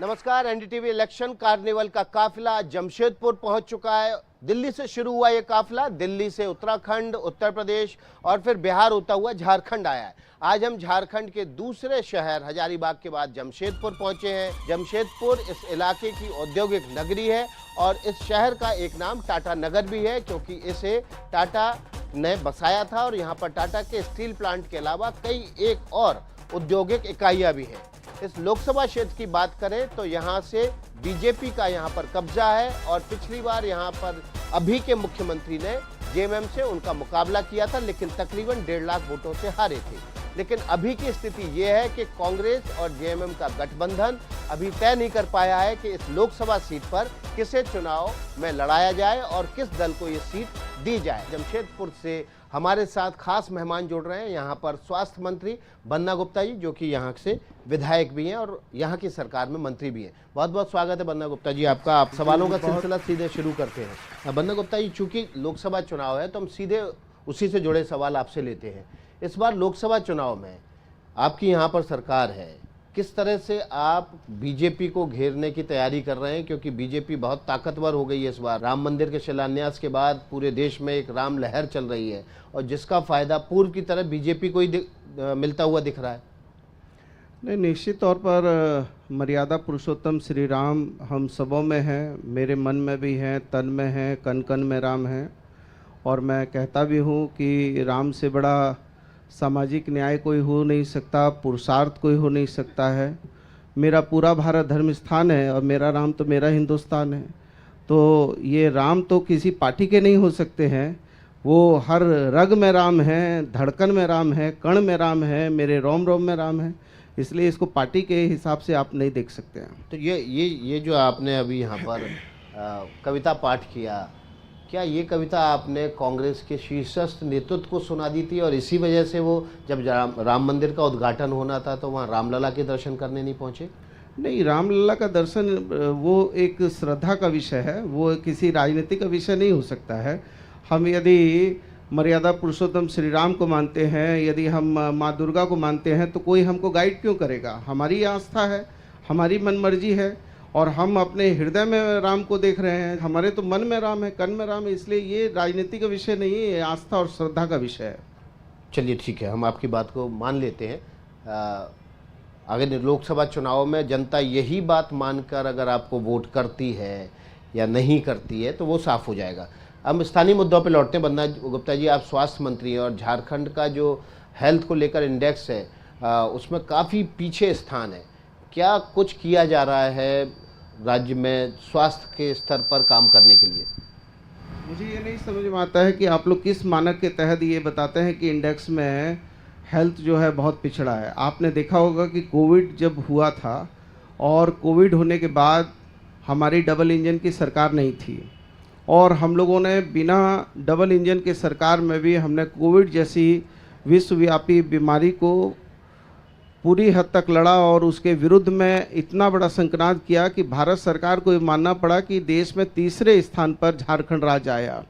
नमस्कार। NDTV election carnival का काफिला जमशेदपुर पहुंच चुका है। दिल्ली से शुरू हुआ ये काफिला दिल्ली से उत्तराखंड, उत्तर प्रदेश और फिर बिहार होता हुआ झारखंड आया है। आज हम झारखंड के दूसरे शहर हजारीबाग के बाद जमशेदपुर पहुंचे हैं। जमशेदपुर इस इलाके की औद्योगिक नगरी है और इस शहर का एक नाम टाटा नगर भी है, क्योंकि इसे टाटा ने बसाया था और यहाँ पर टाटा के स्टील प्लांट के अलावा कई एक और औद्योगिक इकाइयाँ भी हैं। इस लोकसभा क्षेत्र की बात करें तो यहाँ से बीजेपी का यहाँ पर कब्जा है और पिछली बार यहाँ पर अभी के मुख्यमंत्री ने जेएमएम से उनका मुकाबला किया था, लेकिन तकरीबन 1.5 लाख वोटों से हारे थे। लेकिन अभी की स्थिति ये है कि कांग्रेस और जेएमएम का गठबंधन अभी तय नहीं कर पाया है कि इस लोकसभा सीट पर किसे चुनाव में लड़ाया जाए और किस दल को ये सीट दी जाए। जमशेदपुर से हमारे साथ खास मेहमान जुड़ रहे हैं। यहाँ पर स्वास्थ्य मंत्री बन्ना गुप्ता जी, जो कि यहाँ से विधायक भी हैं और यहाँ की सरकार में मंत्री भी हैं। बहुत बहुत स्वागत है बन्ना गुप्ता जी आपका। आप सवालों का सिलसिला सीधे शुरू करते हैं। बन्ना गुप्ता जी, चूंकि लोकसभा चुनाव है तो हम सीधे उसी से जुड़े सवाल आपसे लेते हैं। इस बार लोकसभा चुनाव में आपकी यहाँ पर सरकार है, किस तरह से आप बीजेपी को घेरने की तैयारी कर रहे हैं? क्योंकि बीजेपी बहुत ताकतवर हो गई है इस बार। राम मंदिर के शिलान्यास के बाद पूरे देश में एक राम लहर चल रही है और जिसका फायदा पूर्व की तरह बीजेपी को ही मिलता हुआ दिख रहा है। नहीं, निश्चित तौर पर मर्यादा पुरुषोत्तम श्री राम हम सबों में हैं, मेरे मन में भी हैं, तन में हैं, कन कन में राम हैं। और मैं कहता भी हूँ कि राम से बड़ा सामाजिक न्याय कोई हो नहीं सकता, पुरुषार्थ कोई हो नहीं सकता है। मेरा पूरा भारत धर्म स्थान है और मेरा राम तो मेरा हिंदुस्तान है। तो ये राम तो किसी पार्टी के नहीं हो सकते हैं, वो हर रग में राम है, धड़कन में राम है, कण में राम है, मेरे रोम रोम में राम है। इसलिए इसको पार्टी के हिसाब से आप नहीं देख सकते हैं। तो ये जो आपने अभी यहाँ पर कविता पाठ किया, क्या ये कविता आपने कांग्रेस के शीर्षस्थ नेतृत्व को सुना दी थी और इसी वजह से वो जब राम मंदिर का उद्घाटन होना था तो वहाँ रामलला के दर्शन करने नहीं पहुँचे? नहीं, रामलला का दर्शन वो एक श्रद्धा का विषय है, वो किसी राजनीति का विषय नहीं हो सकता है। हम यदि मर्यादा पुरुषोत्तम श्री राम को मानते हैं, यदि हम माँ दुर्गा को मानते हैं, तो कोई हमको गाइड क्यों करेगा? हमारी आस्था है, हमारी मनमर्जी है और हम अपने हृदय में राम को देख रहे हैं। हमारे तो मन में राम है, कन में राम है। इसलिए ये राजनीति का विषय नहीं है, ये आस्था और श्रद्धा का विषय है। चलिए ठीक है, हम आपकी बात को मान लेते हैं। अगर लोकसभा चुनाव में जनता यही बात मानकर अगर आपको वोट करती है या नहीं करती है तो वो साफ हो जाएगा। हम स्थानीय मुद्दों पर लौटते हैं। बन्ना गुप्ता जी, आप स्वास्थ्य मंत्री हैं और झारखंड का जो हेल्थ को लेकर इंडेक्स है उसमें काफ़ी पीछे स्थान है। क्या कुछ किया जा रहा है राज्य में स्वास्थ्य के स्तर पर काम करने के लिए? मुझे ये नहीं समझ में आता है कि आप लोग किस मानक के तहत ये बताते हैं कि इंडेक्स में हेल्थ जो है बहुत पिछड़ा है। आपने देखा होगा कि कोविड जब हुआ था और कोविड होने के बाद हमारी डबल इंजन की सरकार नहीं थी और हम लोगों ने बिना डबल इंजन के सरकार में भी हमने कोविड जैसी विश्वव्यापी बीमारी को पूरी हद तक लड़ा और उसके विरुद्ध में इतना बड़ा संक्रांत किया कि भारत सरकार को ये मानना पड़ा कि देश में तीसरे स्थान पर झारखंड राज्य आया।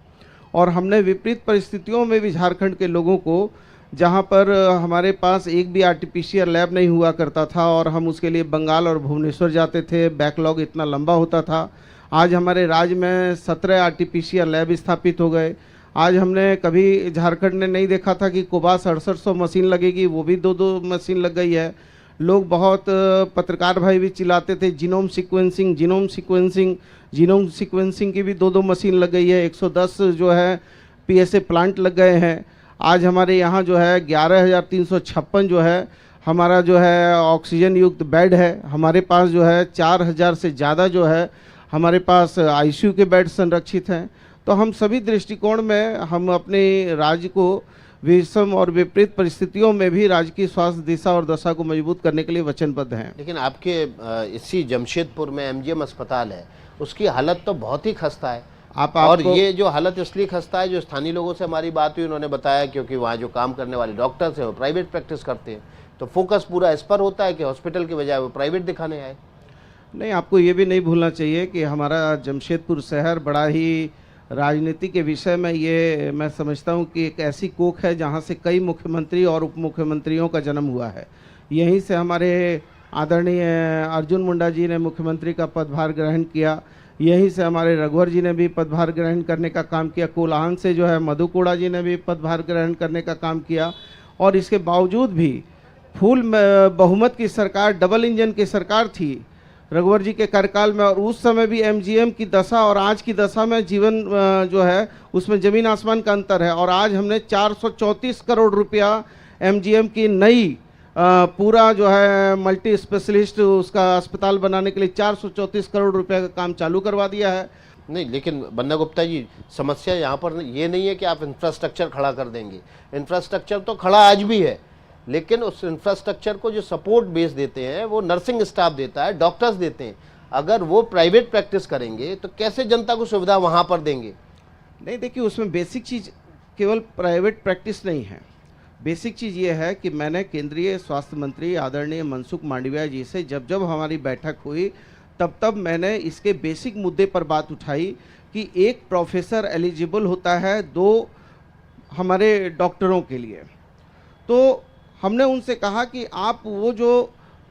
और हमने विपरीत परिस्थितियों में भी झारखंड के लोगों को, जहां पर हमारे पास एक भी आरटीपीसीआर लैब नहीं हुआ करता था और हम उसके लिए बंगाल और भुवनेश्वर जाते थे, बैकलॉग इतना लंबा होता था, आज हमारे राज्य में 17 आरटीपीसीआर लैब स्थापित हो गए। आज हमने कभी झारखंड ने नहीं देखा था कि कोबास 6800 मशीन लगेगी, वो भी 2-2 मशीन लग गई है। लोग बहुत पत्रकार भाई भी चिल्लाते थे जीनोम सीक्वेंसिंग की भी 2-2 मशीन लग गई है। 110 जो है पीएसए प्लांट लग गए हैं। आज हमारे यहाँ जो है 11,356 जो है हमारा जो है ऑक्सीजन युक्त बेड है। हमारे पास जो है 4,000 से ज़्यादा जो है हमारे पास आईसीयू के बेड संरक्षित हैं। तो हम सभी दृष्टिकोण में हम अपने राज्य को विषम और विपरीत परिस्थितियों में भी राज्य की स्वास्थ्य दिशा और दशा को मजबूत करने के लिए वचनबद्ध हैं। लेकिन आपके इसी जमशेदपुर में एमजीएम अस्पताल है, उसकी हालत तो बहुत ही खस्ता है। और ये जो हालत इसलिए खस्ता है, जो स्थानीय लोगों से हमारी बात हुई उन्होंने बताया क्योंकि वहाँ जो काम करने वाले डॉक्टर्स हैं वो प्राइवेट प्रैक्टिस करते हैं, तो फोकस पूरा इस पर होता है कि हॉस्पिटल के बजाय वो प्राइवेट दिखाने आए। नहीं, आपको ये भी नहीं भूलना चाहिए कि हमारा जमशेदपुर शहर बड़ा ही राजनीति के विषय में, ये मैं समझता हूँ कि एक ऐसी कोख है जहाँ से कई मुख्यमंत्री और उप मुख्यमंत्रियों का जन्म हुआ है। यहीं से हमारे आदरणीय अर्जुन मुंडा जी ने मुख्यमंत्री का पदभार ग्रहण किया, यहीं से हमारे रघुवर जी ने भी पदभार ग्रहण करने का काम किया, कोल्हान से जो है मधु कोड़ा जी ने भी पदभार ग्रहण करने का काम किया। और इसके बावजूद भी फुल बहुमत की सरकार, डबल इंजन की सरकार थी रघुवर जी के कार्यकाल में। और उस समय भी एमजीएम की दशा और आज की दशा में जीवन जो है उसमें ज़मीन आसमान का अंतर है। और आज हमने 434 करोड़ रुपया एमजीएम की नई पूरा जो है मल्टी स्पेशलिस्ट उसका अस्पताल बनाने के लिए 434 करोड़ रुपए का काम चालू करवा दिया है। नहीं, लेकिन बन्ना गुप्ता जी, समस्या यहाँ पर ये नहीं है कि आप इंफ्रास्ट्रक्चर खड़ा कर देंगे। इंफ्रास्ट्रक्चर तो खड़ा आज भी है, लेकिन उस इंफ्रास्ट्रक्चर को जो सपोर्ट बेस देते हैं वो नर्सिंग स्टाफ देता है, डॉक्टर्स देते हैं। अगर वो प्राइवेट प्रैक्टिस करेंगे तो कैसे जनता को सुविधा वहाँ पर देंगे? नहीं, देखिए उसमें बेसिक चीज़ केवल प्राइवेट प्रैक्टिस नहीं है। बेसिक चीज़ ये है कि मैंने केंद्रीय स्वास्थ्य मंत्री आदरणीय मनसुख मांडविया जी से जब जब हमारी बैठक हुई तब मैंने इसके बेसिक मुद्दे पर बात उठाई कि एक प्रोफेसर एलिजिबल होता है 2 हमारे डॉक्टरों के लिए। तो हमने उनसे कहा कि आप वो जो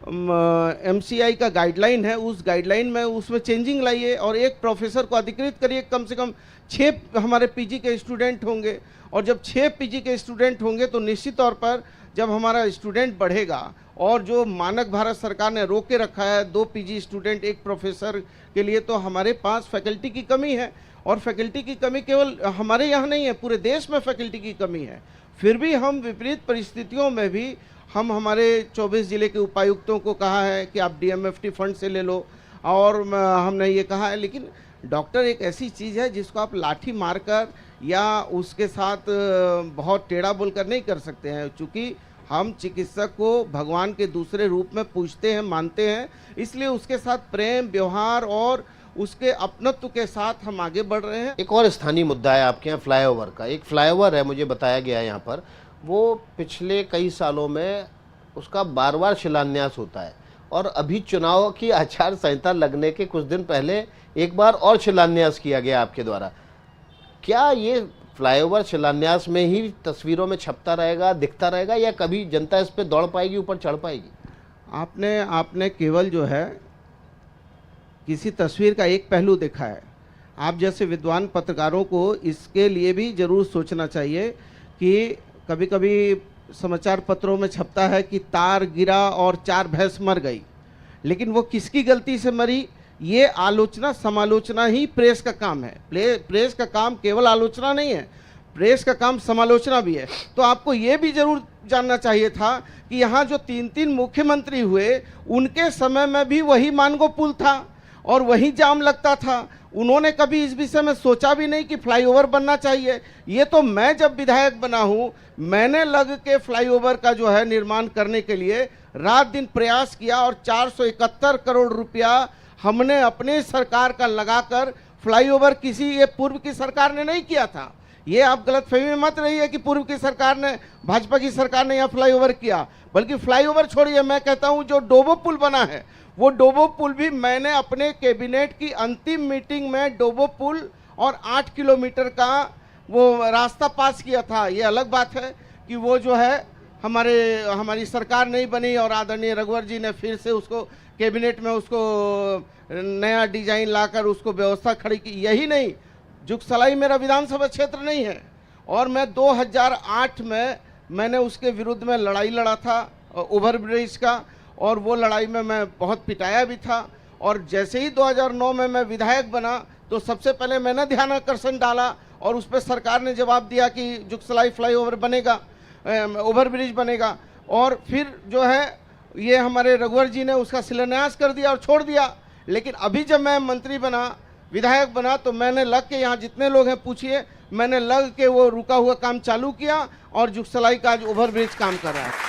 एमसीआई का गाइडलाइन है उस गाइडलाइन में उसमें चेंजिंग लाइए और एक प्रोफेसर को अधिकृत करिए। कम से कम 6 हमारे पीजी के स्टूडेंट होंगे, और जब 6 पीजी के स्टूडेंट होंगे तो निश्चित तौर पर जब हमारा स्टूडेंट बढ़ेगा और जो मानक भारत सरकार ने रोक के रखा है 2 पीजी स्टूडेंट 1 प्रोफेसर के लिए, तो हमारे पास फैकल्टी की कमी है। और फैकल्टी की कमी केवल हमारे यहाँ नहीं है, पूरे देश में फैकल्टी की कमी है। फिर भी हम विपरीत परिस्थितियों में भी हम हमारे 24 जिले के उपायुक्तों को कहा है कि आप डीएमएफटी फंड से ले लो, और हमने ये कहा है। लेकिन डॉक्टर एक ऐसी चीज़ है जिसको आप लाठी मारकर या उसके साथ बहुत टेढ़ा बोलकर नहीं कर सकते हैं, क्योंकि हम चिकित्सक को भगवान के दूसरे रूप में पूजते हैं, मानते हैं। इसलिए उसके साथ प्रेम, व्यवहार और उसके अपनत्व के साथ हम आगे बढ़ रहे हैं। एक और स्थानीय मुद्दा है आपके यहाँ फ्लाईओवर का। एक फ्लाईओवर है, मुझे बताया गया है यहाँ पर, वो पिछले कई सालों में उसका बार-बार शिलान्यास होता है, और अभी चुनाव की आचार संहिता लगने के कुछ दिन पहले एक बार और शिलान्यास किया गया आपके द्वारा। क्या ये फ्लाईओवर शिलान्यास में ही तस्वीरों में छपता रहेगा, दिखता रहेगा, या कभी जनता इस पे दौड़ पाएगी, ऊपर चढ़ पाएगी? आपने केवल जो है किसी तस्वीर का एक पहलू देखा है। आप जैसे विद्वान पत्रकारों को इसके लिए भी जरूर सोचना चाहिए कि कभी कभी समाचार पत्रों में छपता है कि तार गिरा और 4 भैंस मर गई, लेकिन वो किसकी गलती से मरी, ये आलोचना समालोचना ही प्रेस का काम है। प्रेस का काम केवल आलोचना नहीं है, प्रेस का काम समालोचना भी है। तो आपको ये भी जरूर जानना चाहिए था कि यहाँ जो 3 मुख्यमंत्री हुए उनके समय में भी वही मानगो पुल था और वही जाम लगता था। उन्होंने कभी इस विषय में सोचा भी नहीं कि फ्लाईओवर बनना चाहिए। ये तो मैं जब विधायक बना हूँ, मैंने लग के फ्लाईओवर का जो है निर्माण करने के लिए रात दिन प्रयास किया, और 471 करोड़ रुपया हमने अपने सरकार का लगाकर फ्लाईओवर किसी ये पूर्व की सरकार ने नहीं किया था। ये आप गलतफहमी में मत रहिए कि पूर्व की सरकार ने, भाजपा की सरकार ने यहाँ फ्लाईओवर किया, बल्कि फ्लाईओवर छोड़िए, मैं कहता हूँ जो डोबो पुल बना है वो डोबो पुल भी मैंने अपने कैबिनेट की अंतिम मीटिंग में डोबो पुल और 8 किलोमीटर का वो रास्ता पास किया था। ये अलग बात है कि वो जो है हमारी सरकार नहीं बनी और आदरणीय रघुवर जी ने फिर से उसको कैबिनेट में उसको नया डिजाइन लाकर उसको व्यवस्था खड़ी की। यही नहीं, जुगसलाई मेरा विधानसभा क्षेत्र नहीं है, और मैं 2008 में मैंने उसके विरुद्ध में लड़ाई लड़ा था ओवर ब्रिज का, और वो लड़ाई में मैं बहुत पिटाया भी था। और जैसे ही 2009 में मैं विधायक बना तो सबसे पहले मैंने ध्यान आकर्षण डाला, और उस पर सरकार ने जवाब दिया कि जुगसलाई फ्लाईओवर बनेगा, ओवर ब्रिज बनेगा। और फिर जो है ये हमारे रघुवर जी ने उसका शिलान्यास कर दिया और छोड़ दिया। लेकिन अभी जब मैं मंत्री बना, विधायक बना, तो मैंने लग के, यहाँ जितने लोग हैं पूछिए, मैंने लग के वो रुका हुआ काम चालू किया, और जुगसलाई का आज ओवर ब्रिज काम कर रहा है।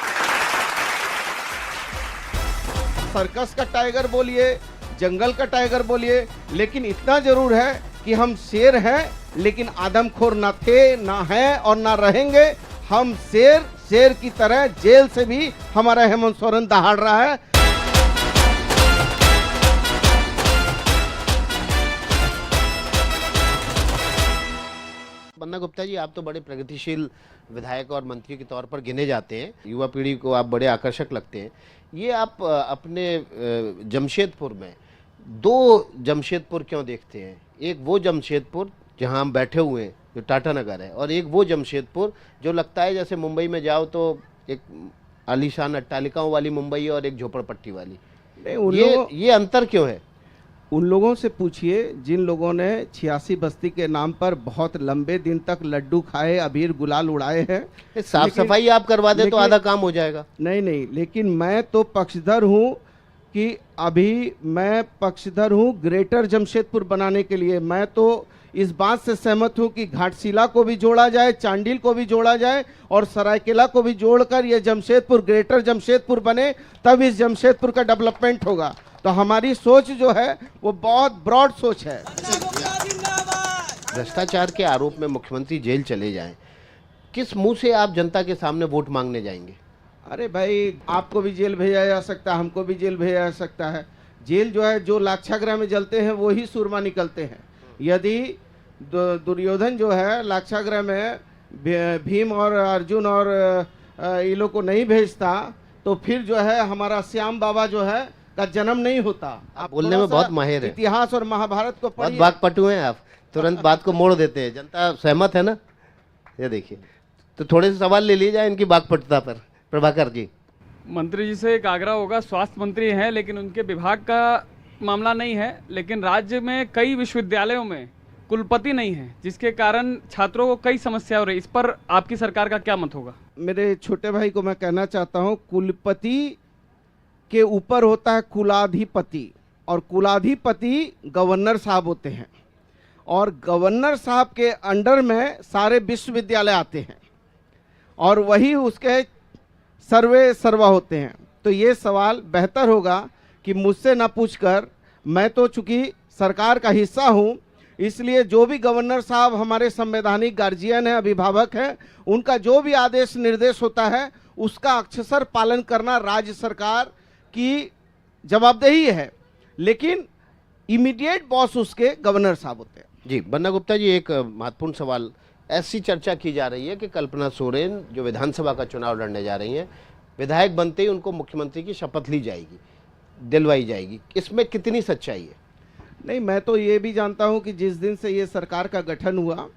सर्कस का टाइगर बोलिए, जंगल का टाइगर बोलिए, लेकिन इतना जरूर है कि हम शेर हैं, लेकिन आदमखोर ना थे, ना हैं और ना रहेंगे। हम शेर की तरह जेल से भी हमारा हेमंत सोरेन दहाड़ रहा है। बन्ना गुप्ता जी, आप तो बड़े प्रगतिशील विधायक और मंत्री के तौर पर गिने जाते हैं, युवा पीढ़ी को आप बड़े आकर्षक लगते हैं। ये आप अपने जमशेदपुर में दो जमशेदपुर क्यों देखते हैं? एक वो जमशेदपुर जहां हम बैठे हुए हैं जो टाटा नगर है, और एक वो जमशेदपुर जो लगता है जैसे मुंबई में जाओ तो एक आलीशान अट्टालिकाओं वाली मुंबई और एक झोपड़पट्टी वाली। नहीं, ये अंतर क्यों है? उन लोगों से पूछिए जिन लोगों ने 86 बस्ती के नाम पर बहुत लंबे दिन तक लड्डू खाए, अबीर गुलाल उड़ाए हैं। साफ सफाई आप करवा दे तो आधा काम हो जाएगा। नहीं, लेकिन मैं तो पक्षधर हूँ कि अभी मैं पक्षधर हूँ ग्रेटर जमशेदपुर बनाने के लिए। मैं तो इस बात से सहमत हूँ कि घाटशिला को भी जोड़ा जाए, चांडिल को भी जोड़ा जाए और सरायकेला को भी जोड़कर ये जमशेदपुर ग्रेटर जमशेदपुर बने, तब इस जमशेदपुर का डेवलपमेंट होगा। तो हमारी सोच जो है वो बहुत ब्रॉड सोच है। भ्रष्टाचार के आरोप में मुख्यमंत्री जेल चले जाएं, किस मुंह से आप जनता के सामने वोट मांगने जाएंगे? अरे भाई, आपको भी जेल भेजा जा सकता है, हमको भी जेल भेजा जा सकता है। जेल जो है, जो लाक्षागृह में जलते हैं वो ही सूरमा निकलते हैं। यदि दुर्योधन जो है लाक्षागृह में भीम और अर्जुन और ये लोग को नहीं भेजता तो फिर जो है हमारा श्याम बाबा जो है का जन्म नहीं होता। आप बोलने में बहुत माहिर है, इतिहास और महाभारत को बहुत वाकपटु हैं आप, तुरंत बात को मोड़ देते हैं। जनता सहमत है ना? ये देखिए, तो थोड़े से सवाल ले लिए जाए इनकी वाकपटुता पर। प्रभाकर जी, मंत्री जी से एक आग्रह होगा, स्वास्थ्य मंत्री हैं लेकिन उनके विभाग का मामला नहीं है, लेकिन राज्य में कई विश्वविद्यालयों में कुलपति नहीं है, जिसके कारण छात्रों को कई समस्या हो रही। इस पर आपकी सरकार का क्या मत होगा? मेरे छोटे भाई को मैं कहना चाहता हूं, कुलपति के ऊपर होता है कुलाधिपति, और कुलाधिपति गवर्नर साहब होते हैं, और गवर्नर साहब के अंडर में सारे विश्वविद्यालय आते हैं और वही उसके सर्वे सर्वा होते हैं। तो ये सवाल बेहतर होगा कि मुझसे ना पूछकर, मैं तो चूंकि सरकार का हिस्सा हूं, इसलिए जो भी गवर्नर साहब हमारे संवैधानिक गार्जियन हैं, अभिभावक हैं, उनका जो भी आदेश निर्देश होता है उसका अक्षरशः पालन करना राज्य सरकार की जवाबदेही है। लेकिन इमीडिएट बॉस उसके गवर्नर साहब होते हैं। जी बन्ना गुप्ता जी, एक महत्वपूर्ण सवाल, ऐसी चर्चा की जा रही है कि कल्पना सोरेन जो विधानसभा का चुनाव लड़ने जा रही हैं, विधायक बनते ही उनको मुख्यमंत्री की शपथ ली जाएगी, दिलवाई जाएगी, इसमें कितनी सच्चाई है? नहीं, मैं तो ये भी जानता हूं कि जिस दिन से ये सरकार का गठन हुआ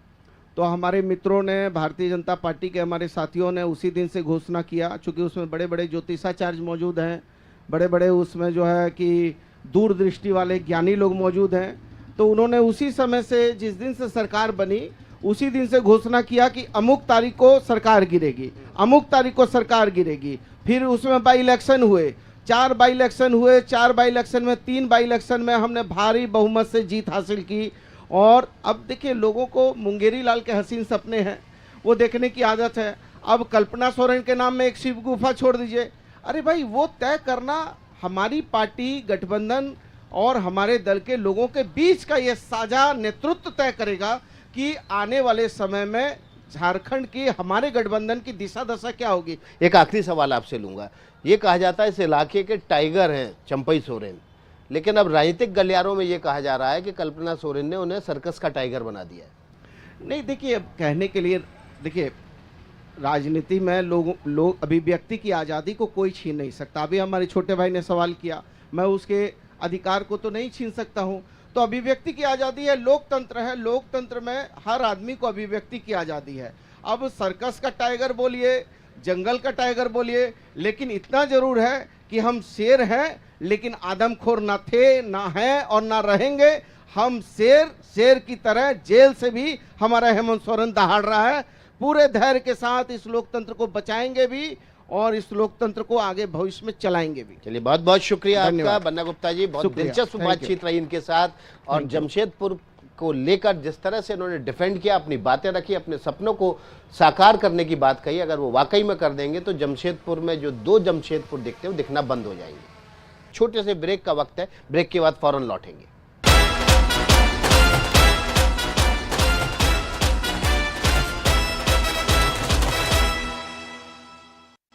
तो हमारे मित्रों ने, भारतीय जनता पार्टी के हमारे साथियों ने उसी दिन से घोषणा किया, चूँकि उसमें बड़े बड़े ज्योतिषाचार्य मौजूद हैं, बड़े बड़े उसमें जो है कि दूरदृष्टि वाले ज्ञानी लोग मौजूद हैं। तो उन्होंने उसी समय से, जिस दिन से सरकार बनी, उसी दिन से घोषणा किया कि अमुक तारीख को सरकार गिरेगी, अमुक तारीख को सरकार गिरेगी। फिर उसमें बाई इलेक्शन हुए, 4 बाई इलेक्शन हुए, 4 बाई इलेक्शन में 3 बाई इलेक्शन में हमने भारी बहुमत से जीत हासिल की। और अब देखिए, लोगों को मुंगेरी लाल के हसीन सपने हैं, वो देखने की आदत है। अब कल्पना सोरेन के नाम में एक शिव गुफा छोड़ दीजिए। अरे भाई, वो तय करना हमारी पार्टी, गठबंधन और हमारे दल के लोगों के बीच का ये साझा नेतृत्व तय करेगा कि आने वाले समय में झारखंड की, हमारे गठबंधन की दिशा दशा क्या होगी। एक आखिरी सवाल आपसे लूंगा, ये कहा जाता है इस इलाके के टाइगर हैं चंपई सोरेन, लेकिन अब राजनीतिक गलियारों में ये कहा जा रहा है कि कल्पना सोरेन ने उन्हें सर्कस का टाइगर बना दिया है। नहीं, देखिए, अब कहने के लिए, देखिए, राजनीति में लोग अभिव्यक्ति की आज़ादी को कोई छीन नहीं सकता। अभी हमारे छोटे भाई ने सवाल किया, मैं उसके अधिकार को तो नहीं छीन सकता हूं। तो अभिव्यक्ति की आज़ादी है, लोकतंत्र है, लोकतंत्र में हर आदमी को अभिव्यक्ति की आज़ादी है। अब सर्कस का टाइगर बोलिए, जंगल का टाइगर बोलिए, लेकिन इतना जरूर है कि हम शेर हैं, लेकिन आदमखोर ना थे, ना हैं और ना रहेंगे। हम शेर की तरह जेल से भी हमारा हेमंत सोरेन दहाड़ रहा है। पूरे धैर्य के साथ इस लोकतंत्र को बचाएंगे भी और इस लोकतंत्र को आगे भविष्य में चलाएंगे भी। चलिए, बहुत बहुत शुक्रिया आपका बन्ना गुप्ता जी, बहुत दिलचस्प बातचीत रही इनके साथ। और जमशेदपुर को लेकर जिस तरह से इन्होंने डिफेंड किया, अपनी बातें रखी, अपने सपनों को साकार करने की बात कही, अगर वो वाकई में कर देंगे तो जमशेदपुर में जो 2 जमशेदपुर दिखते हैं वो दिखना बंद हो जाएंगे। छोटे से ब्रेक का वक्त है, ब्रेक के बाद फौरन लौटेंगे।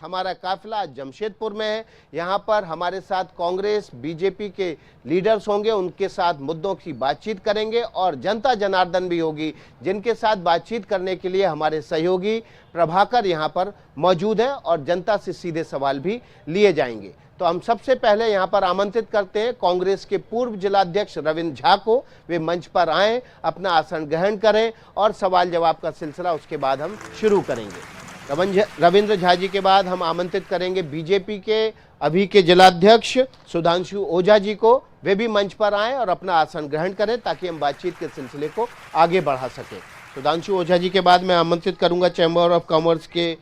हमारा काफिला जमशेदपुर में है। यहाँ पर हमारे साथ कांग्रेस बीजेपी के लीडर्स होंगे, उनके साथ मुद्दों की बातचीत करेंगे और जनता जनार्दन भी होगी, जिनके साथ बातचीत करने के लिए हमारे सहयोगी प्रभाकर यहाँ पर मौजूद है और जनता से सीधे सवाल भी लिए जाएंगे। तो हम सबसे पहले यहाँ पर आमंत्रित करते हैं कांग्रेस के पूर्व जिलाध्यक्ष रविंद्र झा को, वे मंच पर आएं, अपना आसन ग्रहण करें और सवाल जवाब का सिलसिला उसके बाद हम शुरू करेंगे। रविंद्र झा जी के बाद हम आमंत्रित करेंगे बीजेपी के अभी के जिलाध्यक्ष सुधांशु ओझा जी को, वे भी मंच पर आएं और अपना आसन ग्रहण करें ताकि हम बातचीत के सिलसिले को आगे बढ़ा सकें। सुधांशु ओझा जी के बाद मैं आमंत्रित करूंगा चैम्बर ऑफ कॉमर्स के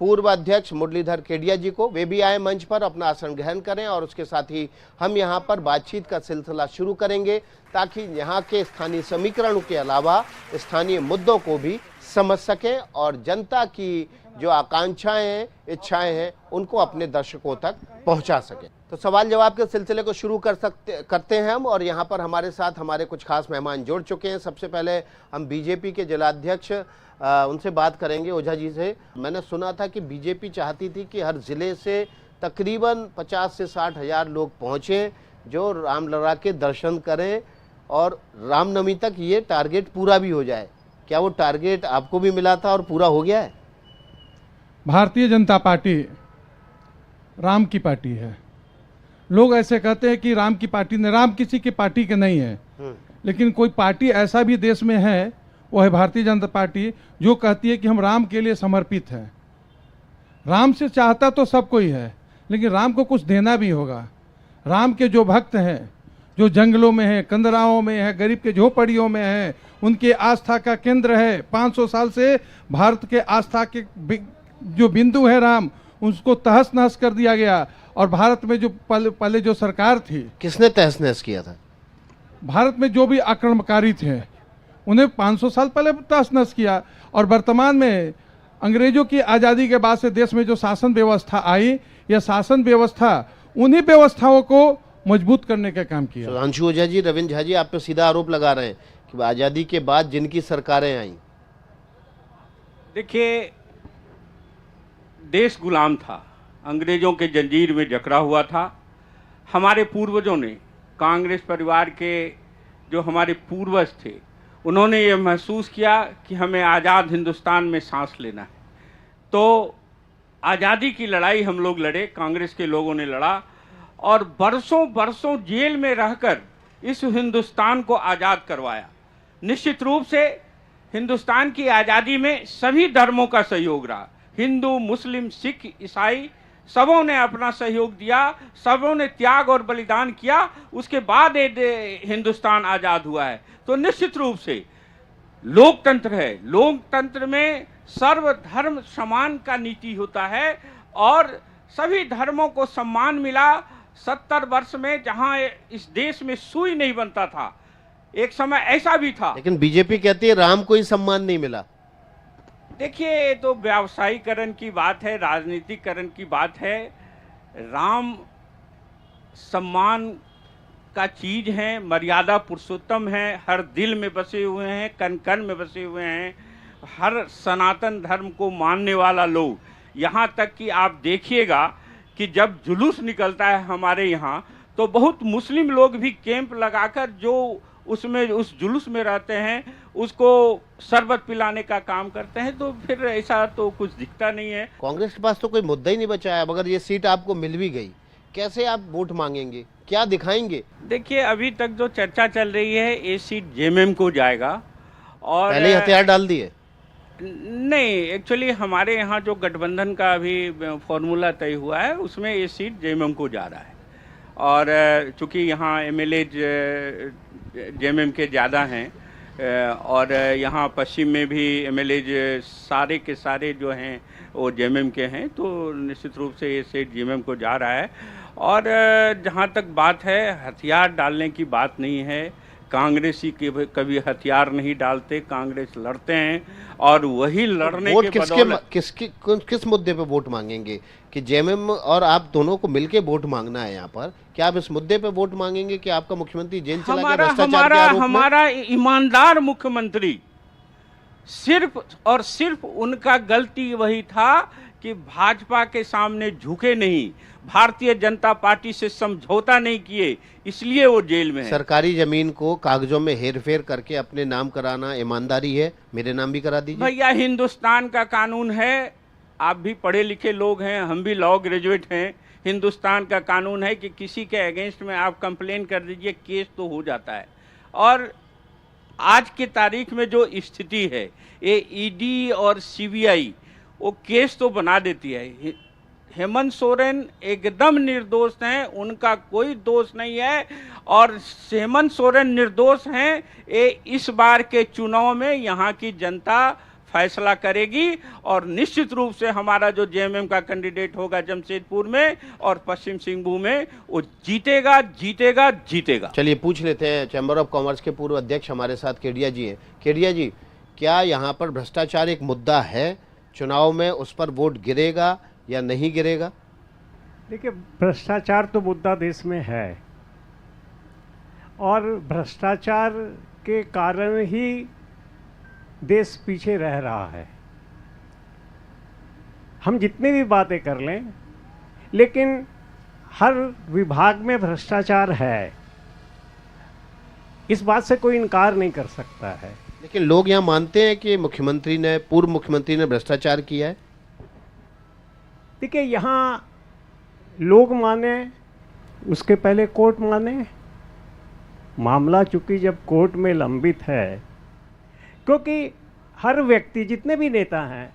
पूर्व अध्यक्ष मुरलीधर केडिया जी को, वे भी आए मंच पर, अपना आसन ग्रहण करें और उसके साथ ही हम यहाँ पर बातचीत का सिलसिला शुरू करेंगे ताकि यहाँ के स्थानीय समीकरणों के अलावा स्थानीय मुद्दों को भी समझ सकें और जनता की जो आकांक्षाएं हैं, इच्छाएं हैं, उनको अपने दर्शकों तक पहुंचा सकें। तो सवाल जवाब के सिलसिले को शुरू करते हैं हम, और यहाँ पर हमारे साथ हमारे कुछ खास मेहमान जुड़ चुके हैं। सबसे पहले हम बीजेपी के जिलाध्यक्ष उनसे बात करेंगे, ओझा जी से। मैंने सुना था कि बीजेपी चाहती थी कि हर जिले से तकरीबन 50 से 60 हज़ार लोग पहुँचें जो रामलला के दर्शन करें और रामनवमी तक ये टारगेट पूरा भी हो जाए। क्या वो टारगेट आपको भी मिला था और पूरा हो गया है? भारतीय जनता पार्टी राम की पार्टी है। लोग ऐसे कहते हैं कि राम की पार्टी ने, राम किसी की पार्टी के नहीं है, लेकिन कोई पार्टी ऐसा भी देश में है, वो है भारतीय जनता पार्टी, जो कहती है कि हम राम के लिए समर्पित हैं। राम से चाहता तो सब कोई है, लेकिन राम को कुछ देना भी होगा। राम के जो भक्त हैं, जो जंगलों में है, कंदराओं में है, गरीब के झोपड़ियों में है, उनके आस्था का केंद्र है। 500 साल से भारत के आस्था के जो बिंदु है राम, उसको तहस नहस कर दिया गया। और भारत में जो पहले जो सरकार थी, किसने तहस नहस किया था? भारत में जो भी आक्रमणकारी थे उन्हें 500 साल पहले तहस नहस किया। और वर्तमान में अंग्रेजों की आज़ादी के बाद से देश में जो शासन व्यवस्था आई, यह शासन व्यवस्था उन्हीं व्यवस्थाओं को मजबूत करने का काम किया। सुधांशु ओझा जी, रविंद्र झा जी आप पे सीधा आरोप लगा रहे हैं कि आज़ादी के बाद जिनकी सरकारें आई, देखिए देश गुलाम था, अंग्रेजों के जंजीर में जकड़ा हुआ था। हमारे पूर्वजों ने, कांग्रेस परिवार के जो हमारे पूर्वज थे, उन्होंने ये महसूस किया कि हमें आज़ाद हिंदुस्तान में सांस लेना है। तो आज़ादी की लड़ाई हम लोग लड़े, कांग्रेस के लोगों ने लड़ा और बरसों बरसों जेल में रहकर इस हिंदुस्तान को आज़ाद करवाया। निश्चित रूप से हिंदुस्तान की आज़ादी में सभी धर्मों का सहयोग रहा। हिंदू, मुस्लिम, सिख, ईसाई सबों ने अपना सहयोग दिया, सबों ने त्याग और बलिदान किया। उसके बाद हिंदुस्तान आज़ाद हुआ है। तो निश्चित रूप से लोकतंत्र है, लोकतंत्र में सर्वधर्म समान का नीति होता है और सभी धर्मों को सम्मान मिला। 70 वर्ष में जहां इस देश में सुई नहीं बनता था, एक समय ऐसा भी था। लेकिन बीजेपी कहती है राम को ही सम्मान नहीं मिला। देखिए, ये तो व्यावसायीकरण की बात है, राजनीतिकरण की बात है। राम सम्मान का चीज है, मर्यादा पुरुषोत्तम है, हर दिल में बसे हुए हैं, कण कण में बसे हुए हैं, हर सनातन धर्म को मानने वाला लोग। यहाँ तक कि आप देखिएगा कि जब जुलूस निकलता है हमारे यहाँ, तो बहुत मुस्लिम लोग भी कैंप लगाकर जो उसमें उस जुलूस में रहते हैं, उसको शरबत पिलाने का काम करते हैं। तो फिर ऐसा तो कुछ दिखता नहीं है। कांग्रेस के पास तो कोई मुद्दा ही नहीं बचा है। अगर ये सीट आपको मिल भी गई, कैसे आप वोट मांगेंगे, क्या दिखाएंगे? देखिए, अभी तक जो चर्चा चल रही है, ये सीट जेएमएम को जाएगा। और पहले ही हथियार डाल दिए? नहीं, एक्चुअली हमारे यहाँ जो गठबंधन का अभी फॉर्मूला तय हुआ है, उसमें ये सीट जेएमएम को जा रहा है। और चूँकि यहाँ एमएलए जेएमएम के ज़्यादा हैं और यहाँ पश्चिम में भी एमएलए सारे के सारे जो हैं वो जेएमएम के हैं, तो निश्चित रूप से ये सीट जेएमएम को जा रहा है। और जहाँ तक बात है, हथियार डालने की बात नहीं है। कांग्रेसी के कभी हथियार नहीं डालते, कांग्रेस लड़ते हैं और वही लड़ने वोट के बदौलत किस मुद्दे पे वोट मांगेंगे कि जेएमएम और आप दोनों को मिलके वोट मांगना है यहाँ पर? क्या आप इस मुद्दे पे वोट मांगेंगे कि आपका मुख्यमंत्री जेल चला गया भ्रष्टाचार के आरोप में? हमारा ईमानदार मुख्यमंत्री, सिर्फ और सिर्फ उनका गलती वही था कि भाजपा के सामने झुके नहीं, भारतीय जनता पार्टी से समझौता नहीं किए, इसलिए वो जेल में है। सरकारी जमीन को कागजों में हेरफेर करके अपने नाम कराना ईमानदारी है? मेरे नाम भी करा दीजिए। भैया, हिंदुस्तान का कानून है, आप भी पढ़े लिखे लोग हैं, हम भी लॉ ग्रेजुएट हैं। हिंदुस्तान का कानून है कि किसी के अगेंस्ट में आप कंप्लेन कर दीजिए, केस तो हो जाता है। और आज की तारीख में जो स्थिति है, ये ईडी और सीबीआई वो केस तो बना देती है। हेमंत सोरेन एकदम निर्दोष हैं, उनका कोई दोष नहीं है, और हेमंत सोरेन निर्दोष हैं, ये इस बार के चुनाव में यहाँ की जनता फैसला करेगी। और निश्चित रूप से हमारा जो जेएमएम का कैंडिडेट होगा जमशेदपुर में और पश्चिम सिंहभूम में, वो जीतेगा जीतेगा जीतेगा। चलिए पूछ लेते हैं, चैम्बर ऑफ कॉमर्स के पूर्व अध्यक्ष हमारे साथ केडिया जी हैं। केडिया जी, क्या यहाँ पर भ्रष्टाचार एक मुद्दा है चुनाव में, उस पर वोट गिरेगा या नहीं गिरेगा? देखिए, भ्रष्टाचार तो मुद्दा देश में है, और भ्रष्टाचार के कारण ही देश पीछे रह रहा है। हम जितनी भी बातें कर लें, लेकिन हर विभाग में भ्रष्टाचार है, इस बात से कोई इनकार नहीं कर सकता है। लेकिन लोग यहाँ मानते हैं कि मुख्यमंत्री ने, पूर्व मुख्यमंत्री ने भ्रष्टाचार किया है। देखिए, यहाँ लोग माने उसके पहले कोर्ट माने। मामला चूंकि जब कोर्ट में लंबित है, क्योंकि हर व्यक्ति, जितने भी नेता हैं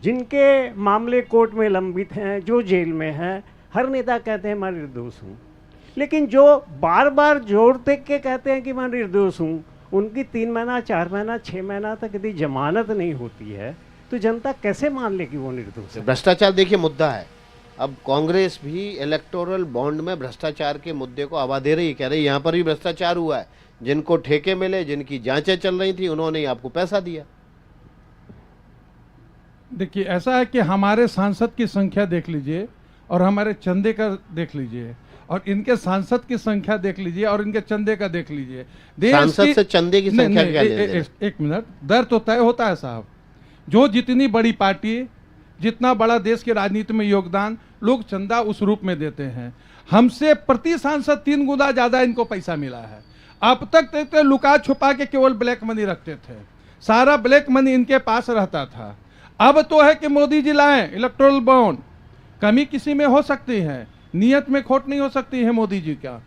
जिनके मामले कोर्ट में लंबित हैं, जो जेल में हैं, हर नेता कहते हैं मैं निर्दोष हूँ। लेकिन जो बार बार जोर दे के कहते हैं कि मैं निर्दोष हूँ, उनकी 3 महीना 4 महीना 6 महीना तक यदि जमानत नहीं होती है, तो जनता कैसे मान ले कि वो निर्दोष है? भ्रष्टाचार देखिए मुद्दा है। अब कांग्रेस भी इलेक्टोरल बॉन्ड में भ्रष्टाचार के मुद्दे को हवा दे रही है, कह रही यहाँ पर भी भ्रष्टाचार हुआ है, जिनको ठेके मिले, जिनकी जांचें चल रही थी, उन्होंने आपको पैसा दिया। देखिए, ऐसा है कि हमारे सांसद की संख्या देख लीजिए और हमारे चंदे का देख लीजिए, और इनके सांसद की संख्या देख लीजिए और इनके चंदे का देख लीजिए। सांसद से चंदे की संख्या क्या लेना देना? एक मिनट, दर तो तय होता है साहब। जो जितनी बड़ी पार्टी, जितना बड़ा देश की राजनीति में योगदान, लोग चंदा उस रूप में देते हैं। हमसे प्रति सांसद 3 गुना ज्यादा इनको पैसा मिला है। अब तक तो लुका छुपा के केवल ब्लैक मनी रखते थे, सारा ब्लैक मनी इनके पास रहता था। अब तो है कि मोदी जी लाएं इलेक्टोरल बॉन्ड। कमी किसी में हो सकती है, नियत में खोट नहीं हो सकती है मोदी जी का।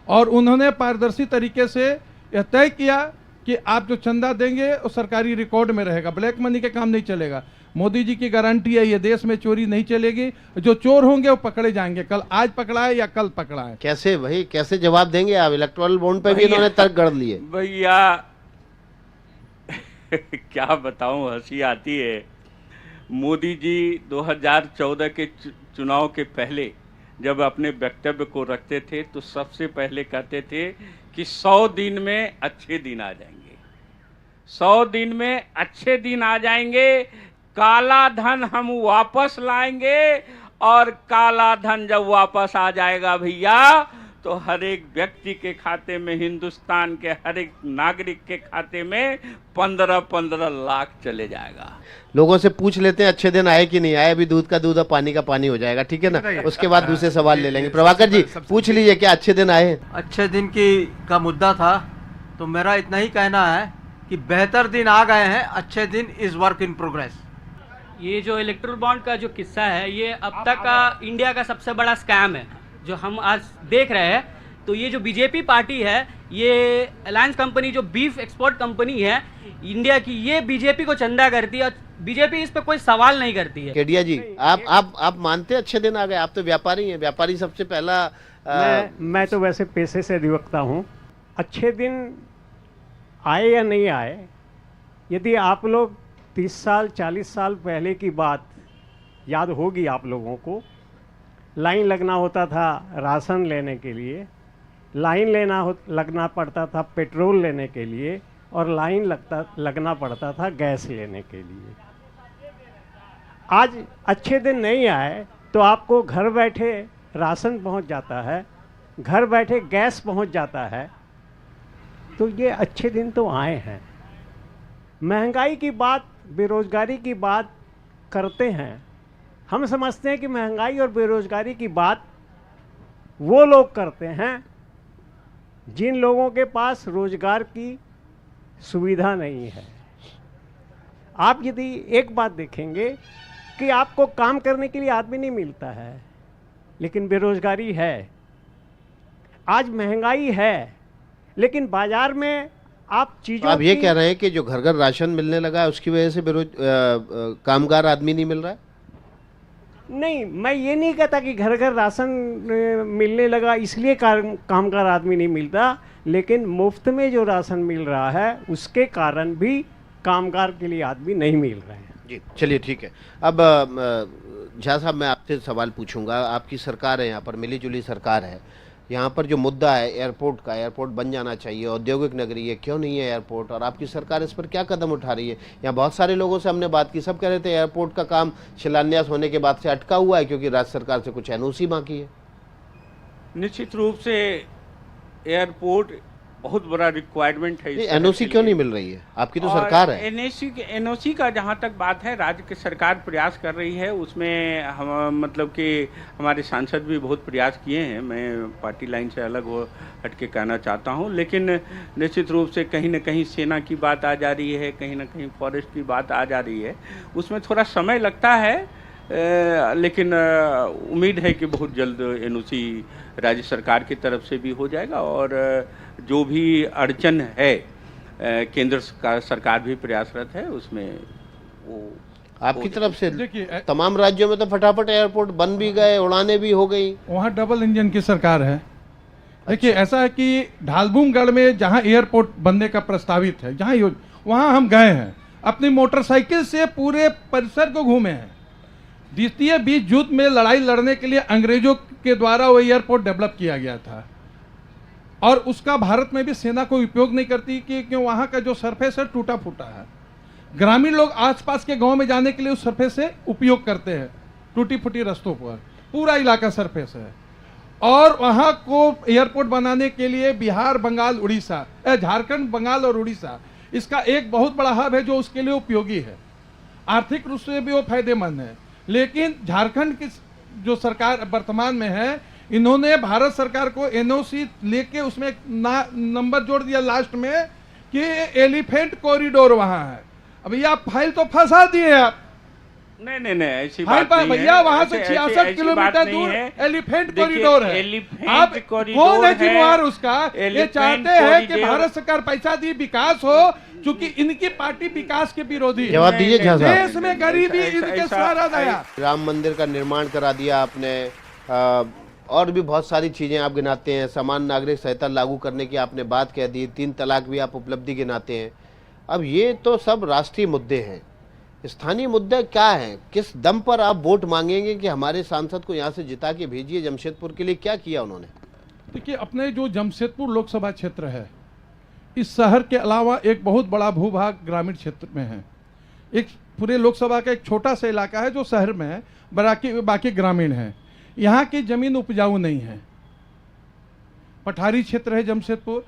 और उन्होंने पारदर्शी तरीके से यह तय किया कि आप जो चंदा देंगे वो सरकारी रिकॉर्ड में रहेगा, ब्लैक मनी के काम नहीं चलेगा। मोदी जी की गारंटी है, ये देश में चोरी नहीं चलेगी, जो चोर होंगे वो पकड़े जाएंगे। कल आज पकड़ा है या कल पकड़ा है। कैसे भाई, कैसे जवाब देंगे आप? इलेक्टोरल बॉन्ड पे भी इन्होंने तर्क गढ़ लिए। भैया क्या बताऊं, हंसी आती है। मोदी जी 2014 के चुनाव के पहले जब अपने वक्तव्य को रखते थे, तो सबसे पहले कहते थे कि 100 दिन में अच्छे दिन आ जाएंगे, 100 दिन में अच्छे दिन आ जाएंगे, काला धन हम वापस लाएंगे। और काला धन जब वापस आ जाएगा भैया, तो हर एक व्यक्ति के खाते में, हिंदुस्तान के हर एक नागरिक के खाते में 15-15 लाख चले जाएगा। लोगों से पूछ लेते हैं अच्छे दिन आए कि नहीं आए। अभी दूध का दूध और पानी का पानी हो जाएगा, ठीक है ना? उसके बाद दूसरे सवाल ले लेंगे। प्रभाकर जी, पूछ लीजिए, क्या अच्छे दिन आए? अच्छे दिन का मुद्दा था, तो मेरा इतना ही कहना है कि बेहतर दिन आ गए हैं, अच्छे दिन इज वर्क इन प्रोग्रेस। ये जो इलेक्ट्रल बॉन्ड का जो किस्सा है, ये अब तक का इंडिया का सबसे बड़ा स्कैम है जो हम आज देख रहे हैं। तो ये जो बीजेपी पार्टी है, ये अलायंस कंपनी जो बीफ एक्सपोर्ट कंपनी है इंडिया की, ये बीजेपी को चंदा करती है और बीजेपी इस पर कोई सवाल नहीं करती है। केडिया जी, आप मानते हैं अच्छे दिन आ गए? आप तो व्यापारी हैं, व्यापारी सबसे पहला। मैं तो वैसे पेशे से अधिवक्ता हूँ। अच्छे दिन आए या नहीं आए, यदि आप लोग 30 साल 40 साल पहले की बात याद होगी आप लोगों को, लाइन लगना होता था राशन लेने के लिए, लाइन लगना पड़ता था पेट्रोल लेने के लिए, और लाइन लगना पड़ता था गैस लेने के लिए। आज अच्छे दिन नहीं आए तो आपको घर बैठे राशन पहुंच जाता है, घर बैठे गैस पहुंच जाता है। तो ये अच्छे दिन तो आए हैं। महंगाई की बात, बेरोजगारी की बात करते हैं, हम समझते हैं कि महंगाई और बेरोजगारी की बात वो लोग करते हैं जिन लोगों के पास रोजगार की सुविधा नहीं है। आप यदि एक बात देखेंगे कि आपको काम करने के लिए आदमी नहीं मिलता है, लेकिन बेरोजगारी है। आज महंगाई है, लेकिन बाजार में आप चीजों आप ये की- कह रहे हैं कि जो घर घर राशन मिलने लगा है उसकी वजह से कामगार आदमी नहीं मिल रहा है? नहीं, मैं ये नहीं कहता कि घर घर राशन मिलने लगा इसलिए कामगार आदमी नहीं मिलता, लेकिन मुफ्त में जो राशन मिल रहा है उसके कारण भी कामगार के लिए आदमी नहीं मिल रहे हैं। जी चलिए ठीक है। अब झा साहब मैं आपसे सवाल पूछूंगा। आपकी सरकार है, यहाँ पर मिली जुली सरकार है, यहाँ पर जो मुद्दा है एयरपोर्ट का, एयरपोर्ट बन जाना चाहिए, औद्योगिक नगरी है, क्यों नहीं है एयरपोर्ट, और आपकी सरकार इस पर क्या कदम उठा रही है? यहाँ बहुत सारे लोगों से हमने बात की, सब कह रहे थे एयरपोर्ट का काम शिलान्यास होने के बाद से अटका हुआ है क्योंकि राज्य सरकार से कुछ एनओसी बाकी है। निश्चित रूप से एयरपोर्ट बहुत बड़ा रिक्वायरमेंट है। एनओसी क्यों नहीं मिल रही है? आपकी तो सरकार है। एनओसी का जहाँ तक बात है, राज्य की सरकार प्रयास कर रही है, उसमें हम मतलब कि हमारे सांसद भी बहुत प्रयास किए हैं। मैं पार्टी लाइन से अलग हो हट के कहना चाहता हूँ, लेकिन निश्चित रूप से कहीं ना कहीं सेना की बात आ जा रही है, कहीं ना कहीं फॉरेस्ट की बात आ जा रही है, उसमें थोड़ा समय लगता है, लेकिन उम्मीद है कि बहुत जल्द एनओसी राज्य सरकार की तरफ से भी हो जाएगा, और जो भी अड़चन है केंद्र सरकार भी प्रयासरत है उसमें वो आपकी तरफ से। देखिए तमाम राज्यों में तो फटाफट एयरपोर्ट बन भी गए, उड़ानें भी हो गई। वहाँ डबल इंजन की सरकार है। देखिए ऐसा है कि ढालबुमगढ़ में जहाँ एयरपोर्ट बनने का प्रस्तावित है, जहाँ वहाँ हम गए हैं, अपनी मोटरसाइकिल से पूरे परिसर को घूमे हैं। द्वितीय विश्व युद्ध में लड़ाई लड़ने के लिए अंग्रेजों के द्वारा वो एयरपोर्ट डेवलप किया गया था, और उसका भारत में भी सेना कोई उपयोग नहीं करती कि वहाँ का जो सरफेस है टूटा फूटा है। ग्रामीण लोग आसपास के गांव में जाने के लिए उस सरफेस से उपयोग करते हैं, टूटी फूटी रास्तों पर पूरा इलाका सरफेस है। और वहाँ को एयरपोर्ट बनाने के लिए बिहार, बंगाल, उड़ीसा, झारखंड, बंगाल और उड़ीसा इसका एक बहुत बड़ा हब है जो उसके लिए उपयोगी है, आर्थिक रूप से भी वो फायदेमंद है। लेकिन झारखंड की जो सरकार वर्तमान में है, इन्होंने भारत सरकार को एनओसी लेके उसमें नंबर जोड़ दिया लास्ट में कि एलिफेंट कॉरिडोर वहां है। अब ये आप फाइल तो फंसा दिए आप। नहीं ऐसी बात नहीं है भैया, वहां से 66 किलोमीटर दूर एलिफेंट कॉरिडोर है। आप कौन है जिम्मेवार उसका? ये चाहते हैं कि भारत सरकार पैसा दी, विकास हो, क्योंकि इनकी पार्टी विकास के विरोधी है। जवाब दीजिए झा साहब। देश में गरीबी इनके सहारा दया। राम मंदिर का निर्माण करा दिया आपने, और भी बहुत सारी चीजें आप गिनाते हैं, समान नागरिक संहिता लागू करने की आपने बात कह दी, 3 तलाक भी आप उपलब्धि गिनाते हैं। अब ये तो सब राष्ट्रीय मुद्दे हैं, स्थानीय मुद्दे क्या हैं? किस दम पर आप वोट मांगेंगे कि हमारे सांसद को यहाँ से जिता के भेजिए जमशेदपुर के लिए? क्या किया उन्होंने? देखिए अपने जो जमशेदपुर लोकसभा क्षेत्र है, इस शहर के अलावा एक बहुत बड़ा भूभाग ग्रामीण क्षेत्र में है। एक पूरे लोकसभा का एक छोटा सा इलाका है जो शहर में है, बाकी ग्रामीण है। यहाँ की जमीन उपजाऊ नहीं है, पठारी क्षेत्र है जमशेदपुर।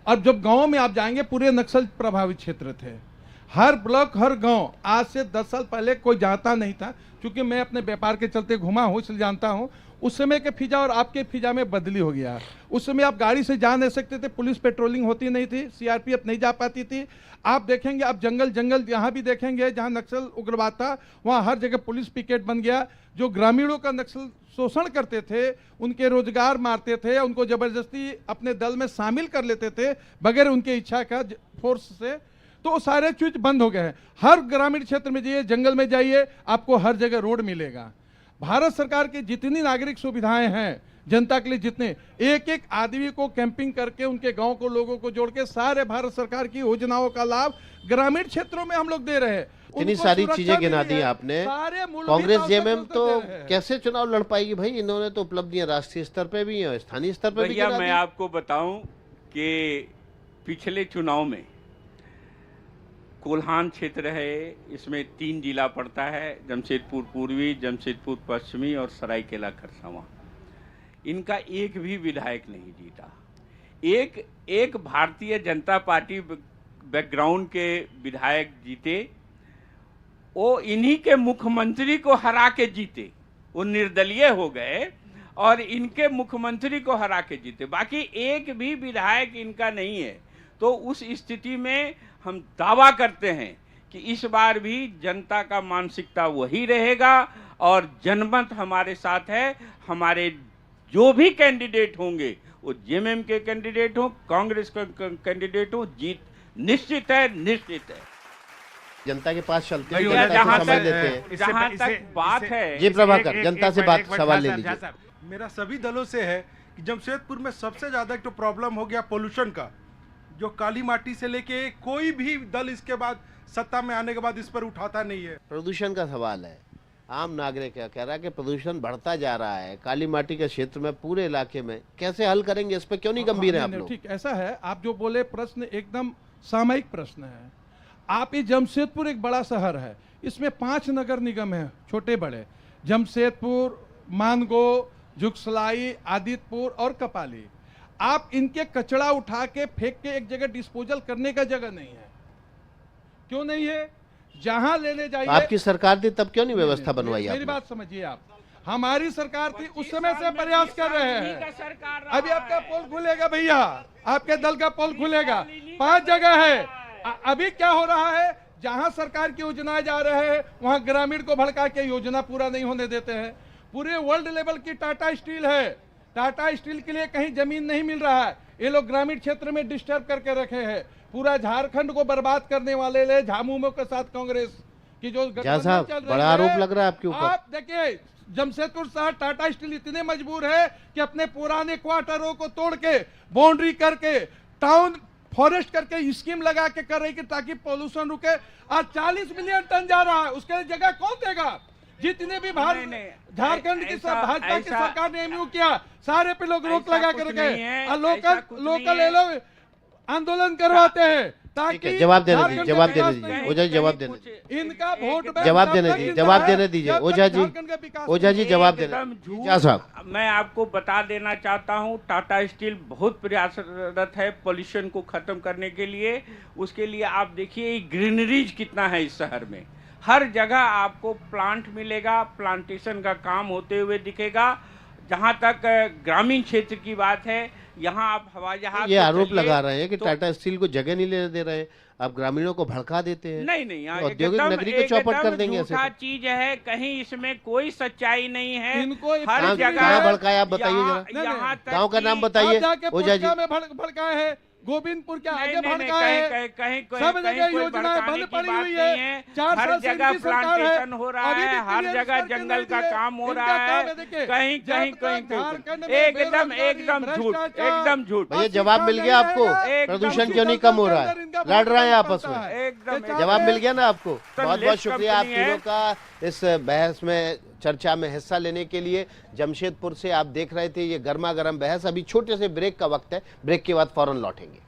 और जब गांव में आप जाएंगे, पूरे नक्सल प्रभावित क्षेत्र थे। हर ब्लॉक, हर गांव आज से 10 साल पहले कोई जाता नहीं था, क्योंकि मैं अपने व्यापार के चलते घुमा हूँ इसलिए जानता हूँ। उस समय के फिजा और आपके फिजा में बदली हो गया। उस समय आप गाड़ी से जा नहीं सकते थे, पुलिस पेट्रोलिंग होती नहीं थी, सीआरपीएफ नहीं जा पाती थी। आप देखेंगे, आप जंगल यहाँ भी देखेंगे, जहाँ नक्सल उग्रवाद था वहाँ हर जगह पुलिस पिकेट बन गया। जो ग्रामीणों का नक्सल शोषण करते थे, उनके रोजगार मारते थे, उनको जबरदस्ती अपने दल में शामिल कर लेते थे बगैर उनके इच्छा का फोर्स से, तो सारे चीज बंद हो गए हैं। हर ग्रामीण क्षेत्र में जाइए, जंगल में जाइए, आपको हर जगह रोड मिलेगा। भारत सरकार की जितनी नागरिक सुविधाएं हैं जनता के लिए, जितने एक एक आदमी को कैंपिंग करके उनके गांव को लोगों को जोड़ के सारे भारत सरकार की योजनाओं का लाभ ग्रामीण क्षेत्रों में हम लोग दे रहे हैं। इतनी सारी चीजें गिना दी आपने। कांग्रेस जेएमएम तो कैसे चुनाव लड़ पाएगी भाई? इन्होंने तो उपलब्धियां राष्ट्रीय स्तर पे भी हैं, स्थानीय स्तर पे भी। भैया मैं आपको बताऊं कि पिछले चुनाव में कोल्हान क्षेत्र है, इसमें 3 जिला पड़ता है, जमशेदपुर पूर्वी, जमशेदपुर पश्चिमी और सरायकेला खरसावां। इनका एक भी विधायक नहीं जीता। एक भारतीय जनता पार्टी बैकग्राउंड के विधायक जीते, वो इन्हीं के मुख्यमंत्री को हरा के जीते, वो निर्दलीय हो गए और इनके मुख्यमंत्री को हरा के जीते, बाकी एक भी विधायक इनका नहीं है। तो उस स्थिति में हम दावा करते हैं कि इस बार भी जनता का मानसिकता वही रहेगा और जनमत हमारे साथ है। हमारे जो भी कैंडिडेट होंगे, वो जेएमएम के कैंडिडेट हो, कांग्रेस का कैंडिडेट हो, जीत निश्चित है, निश्चित है। जनता के पास चलते हैं, भैया, जनता जहाँ से समझ तक- लेते हैं। जहाँ तक बात है, जी प्रभाकर, जनता से बात सवाल ले लीजिए। मेरा सभी दलों से है कि जमशेदपुर में सबसे ज्यादा एक तो प्रॉब्लम हो गया पोल्यूशन का, जो काली माटी से लेके कोई भी दल इसके बाद सत्ता में आने के बाद इस पर उठाता नहीं है। प्रदूषण का सवाल है। आम नागरिक क्या कह रहा है कि प्रदूषण बढ़ता जा रहा है काली माटी के क्षेत्र में, पूरे इलाके में, कैसे हल करेंगे? इस पे क्यों नहीं गंभीर है आप लोग? ठीक, ऐसा है, आप जो बोले प्रश्न एकदम सामयिक प्रश्न है। आप ये जमशेदपुर एक बड़ा शहर है, इसमें 5 नगर निगम है, छोटे बड़े, जमशेदपुर, मानगो, जुगसलाई, आदित्यपुर और कपाली। आप इनके कचरा उठा के फेंक के एक जगह डिस्पोजल करने का जगह नहीं है। क्यों नहीं है? जहां लेने जाइए। आपकी सरकार थी तब क्यों नहीं व्यवस्था बनवाई? मेरी बात समझिए आप, हमारी सरकार थी उस समय से प्रयास कर रहे हैं। अभी आपका पोल खुलेगा भैया, आपके दल का पोल खुलेगा, 5 जगह है। अभी क्या हो रहा है, जहां सरकार की योजनाएं जा रहे हैं वहां ग्रामीण को भड़का के योजना पूरा नहीं होने देते हैं। पूरे वर्ल्ड लेवल की टाटा स्टील है, टाटा स्टील के लिए कहीं जमीन नहीं मिल रहा है, ये लोग ग्रामीण क्षेत्र में डिस्टर्ब करके रखे हैं। पूरा झारखंड को बर्बाद करने वाले ले झामुमो के साथ कांग्रेस की जो साहब, बड़ा आरोप लग रहा है आपके ऊपर। आप देखिए, जमशेदपुर शहर टाटा स्टील इतने मजबूर है कि अपने पुराने क्वार्टरों को तोड़ के बाउंड्री करके टाउन फॉरेस्ट करके स्कीम लगा के कर रही कि ताकि पोल्यूशन रुके। आज 40 मिलियन टन जा रहा है, उसके लिए जगह कौन देगा? जितने भी झारखंड की भाजपा की सरकार ने एमयू किया, सारे पे लोग रोक लगा के रखे और लोकल ये लोग आंदोलन करवाते हैं ताकि जवाब देने दीजिए, जवाब देने दीजिए ओझा जी, जवाब देने दीजिए, इनका वोट बैंक जवाब देने दीजिए, जवाब देने दीजिए ओझा जी, ओझा जी जवाब देने। एकदम झूठ। क्या साहब, मैं आपको बता देना चाहता हूं, टाटा स्टील बहुत प्रयासरत है पोल्यूशन को खत्म करने के लिए। उसके लिए आप देखिए ग्रीनरीज कितना है इस शहर में, हर जगह आपको प्लांट मिलेगा, प्लांटेशन का काम होते हुए दिखेगा। जहां तक ग्रामीण क्षेत्र की बात है, यहाँ आप हवाई जहाज ये आरोप लगा रहे हैं कि टाटा स्टील को जगह नहीं लेने दे रहे, आप ग्रामीणों को भड़का देते हैं। नहीं, औद्योगिक नगरी को चौपट कर देंगे ऐसे। झूठा चीज है, कहीं इसमें कोई सच्चाई नहीं है। इनको हर जगह कहाँ भड़काया आप बताइए जरा, यहाँ तक गांव का कि- नाम बताइए ओझा जी। में भड़काए है, गोविंदपुर के आगे नहीं, भड़काए है, कहीं सब जगह योजनाएं बंद पड़ी हुई है। 4 हर साल से जगह इनकी सरकार है, प्लांटेशन हो रहा अभी भी है, हर क्लियर जगह करके जंगल नहीं का दिए। काम हो इनका रहा काम है, देखिए, कहीं जब कहीं तक कहीं झारखंड में एकदम बेरोजगारी, झूठ, भ्रष्टाचार, एकदम झूठ। भैया जवाब मिल गया आपको? एकदम प्रदूषण क्यों नहीं कम हो रहा है? लड़ रहे हैं आपस में, एकदम जवाब मिल गया ना आपको? बहुत बहुत लिस्ट शुक्रिया आप कंपनी है। तीनों का इस बहस में, चर्चा में हिस्सा लेने के लिए। जमशेदपुर से आप देख रहे थे ये गर्मा गर्म बहस। अभी छोटे से ब्रेक का वक्त है, ब्रेक के बाद फौरन लौटेंगे।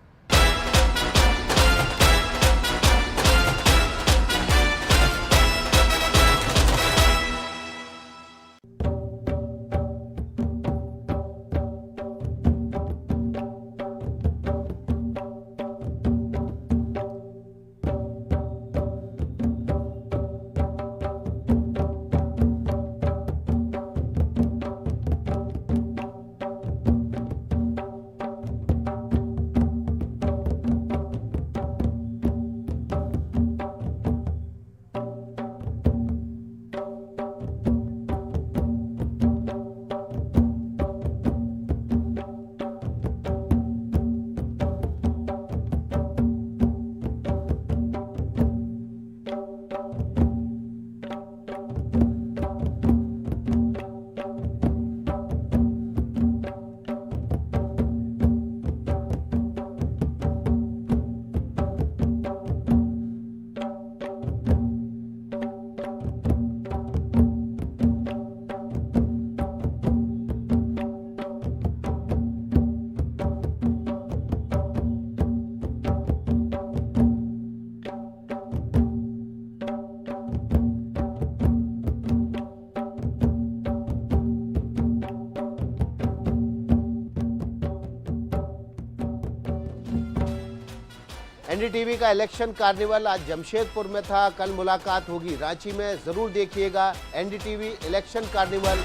एनडीटीवी का इलेक्शन कार्निवल आज जमशेदपुर में था, कल मुलाकात होगी रांची में। जरूर देखिएगा एनडीटीवी इलेक्शन कार्निवल।